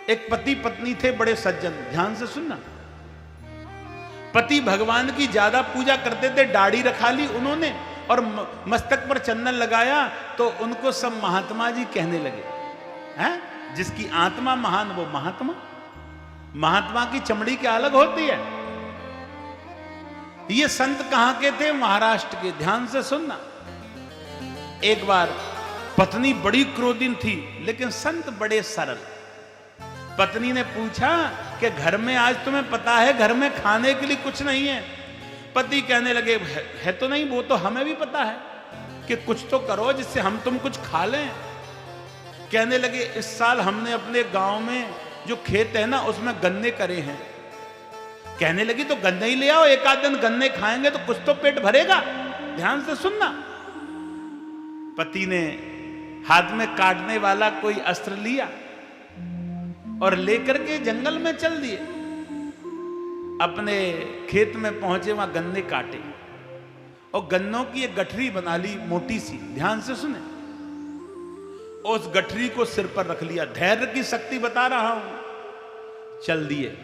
एक पति पत्नी थे बड़े सज्जन, ध्यान से सुनना। पति भगवान की ज्यादा पूजा करते थे, दाढ़ी रखा ली उन्होंने और मस्तक पर चंदन लगाया, तो उनको सब महात्मा जी कहने लगे। हैं? जिसकी आत्मा महान वो महात्मा। महात्मा की चमड़ी क्या अलग होती है। ये संत कहां के थे? महाराष्ट्र के। ध्यान से सुनना। एक बार पत्नी बड़ी क्रोधिन थी, लेकिन संत बड़े सरल। पत्नी ने पूछा कि घर में आज तुम्हें पता है घर में खाने के लिए कुछ नहीं है। पति कहने लगे है तो नहीं, वो तो हमें भी पता है कि कुछ तो करो जिससे हम तुम कुछ खा लें। कहने लगे इस साल हमने अपने गांव में जो खेत है ना उसमें गन्ने करे हैं। कहने लगी तो गन्ने ही ले आओ, एक आध दिन गन्ने खाएंगे तो कुछ तो पेट भरेगा। ध्यान से सुनना। पति ने हाथ में काटने वाला कोई अस्त्र लिया और लेकर के जंगल में चल दिए। अपने खेत में पहुंचे, वहां गन्ने काटे और गन्नों की एक गठरी बना ली मोटी सी। ध्यान से सुने। उस गठरी को सिर पर रख लिया। धैर्य की शक्ति बता रहा हूं। चल दिए।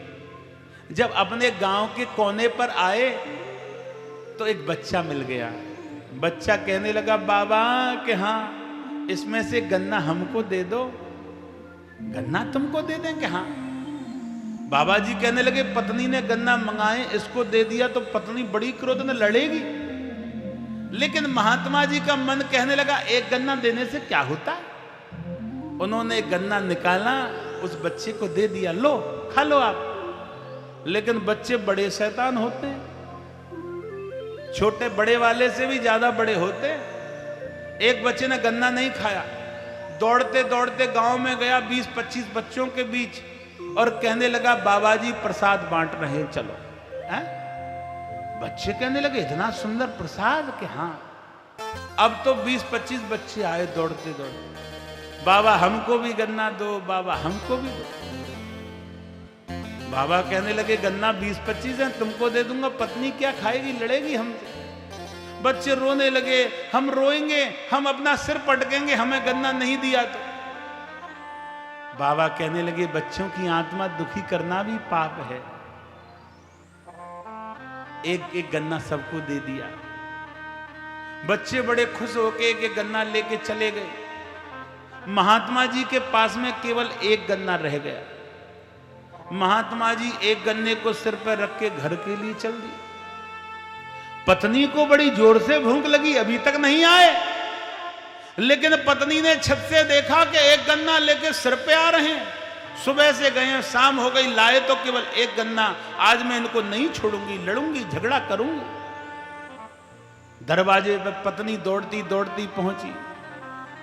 जब अपने गांव के कोने पर आए तो एक बच्चा मिल गया। बच्चा कहने लगा बाबा कि हाँ इसमें से गन्ना हमको दे दो। गन्ना तुमको दे दें कि हाँ। बाबा जी कहने लगे पत्नी ने गन्ना मंगाए, इसको दे दिया तो पत्नी बड़ी क्रोध में लड़ेगी। लेकिन महात्मा जी का मन कहने लगा एक गन्ना देने से क्या होता है। उन्होंने गन्ना निकाला, उस बच्चे को दे दिया, लो खा लो आप। लेकिन बच्चे बड़े शैतान होते हैं, छोटे बड़े वाले से भी ज्यादा बड़े होते हैं। एक बच्चे ने गन्ना नहीं खाया, दौड़ते दौड़ते गांव में गया 20-25 बच्चों के बीच और कहने लगा बाबा जी प्रसाद बांट रहे हैं, चलो। हैं? बच्चे कहने लगे इतना सुंदर प्रसाद कि हाँ। अब तो 20-25 बच्चे आए दौड़ते दौड़ते, बाबा हमको भी गन्ना दो, बाबा हमको भी दो। बाबा कहने लगे गन्ना 20-25 है, तुमको दे दूंगा, पत्नी क्या खाएगी, लड़ेगी हमसे। बच्चे रोने लगे, हम रोएंगे, हम अपना सिर पटकेंगे, हमें गन्ना नहीं दिया तो। बाबा कहने लगे बच्चों की आत्मा दुखी करना भी पाप है। एक एक गन्ना सबको दे दिया। बच्चे बड़े खुश होके एक एक गन्ना लेके चले गए। महात्मा जी के पास में केवल एक गन्ना रह गया। महात्मा जी एक गन्ने को सिर पर रख के घर के लिए चल दिए। पत्नी को बड़ी जोर से भूख लगी, अभी तक नहीं आए। लेकिन पत्नी ने छत से देखा कि एक गन्ना लेके सिर पे आ रहे हैं। सुबह से गए हैं, शाम हो गई, लाए तो केवल एक गन्ना। आज मैं इनको नहीं छोड़ूंगी, लड़ूंगी, झगड़ा करूंगी। दरवाजे पर पत्नी दौड़ती दौड़ती पहुंची।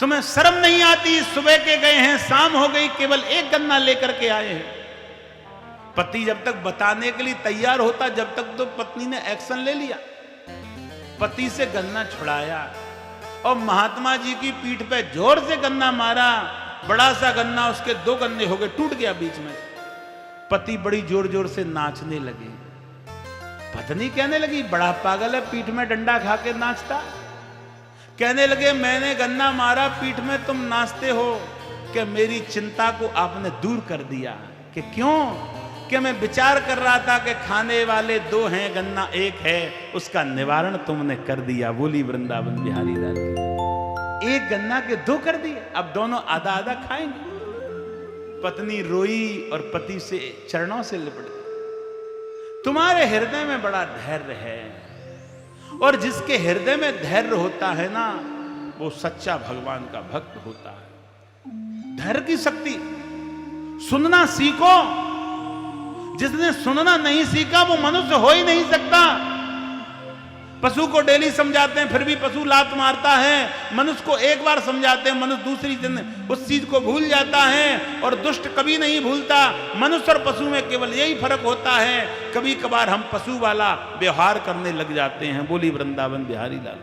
तुम्हें शर्म नहीं आती? सुबह के गए हैं, शाम हो गई, केवल एक गन्ना लेकर के आए हैं। पति जब तक बताने के लिए तैयार होता, जब तक तो पत्नी ने एक्शन ले लिया। पति से गन्ना छुड़ाया और महात्मा जी की पीठ पे जोर से गन्ना मारा। बड़ा सा गन्ना, उसके 2 गन्ने हो गए, टूट गया बीच में। पति बड़ी जोर जोर से नाचने लगे। पत्नी कहने लगी बड़ा पागल है, पीठ में डंडा खा के नाचता। कहने लगे मैंने गन्ना मारा, पीठ में तुम नाचते हो कि मेरी चिंता को आपने दूर कर दिया। कि क्यों? कि मैं विचार कर रहा था कि खाने वाले 2 हैं, गन्ना 1 है, उसका निवारण तुमने कर दिया। बोली वृंदावन बिहारी लाल की। 1 गन्ना के 2 कर दिए, अब दोनों आधा आधा खाएंगे। पत्नी रोई और पति से चरणों से लिपट गई। तुम्हारे हृदय में बड़ा धैर्य है, और जिसके हृदय में धैर्य होता है ना, वो सच्चा भगवान का भक्त होता है। धैर्य की शक्ति, सुनना सीखो। जिसने सुनना नहीं सीखा वो मनुष्य हो ही नहीं सकता। पशु को डेली समझाते हैं फिर भी पशु लात मारता है। मनुष्य को एक बार समझाते हैं, मनुष्य दूसरी दिन उस चीज को भूल जाता है। और दुष्ट कभी नहीं भूलता। मनुष्य और पशु में केवल यही फर्क होता है, कभी कभार हम पशु वाला व्यवहार करने लग जाते हैं। बोली वृंदावन बिहारी लाल।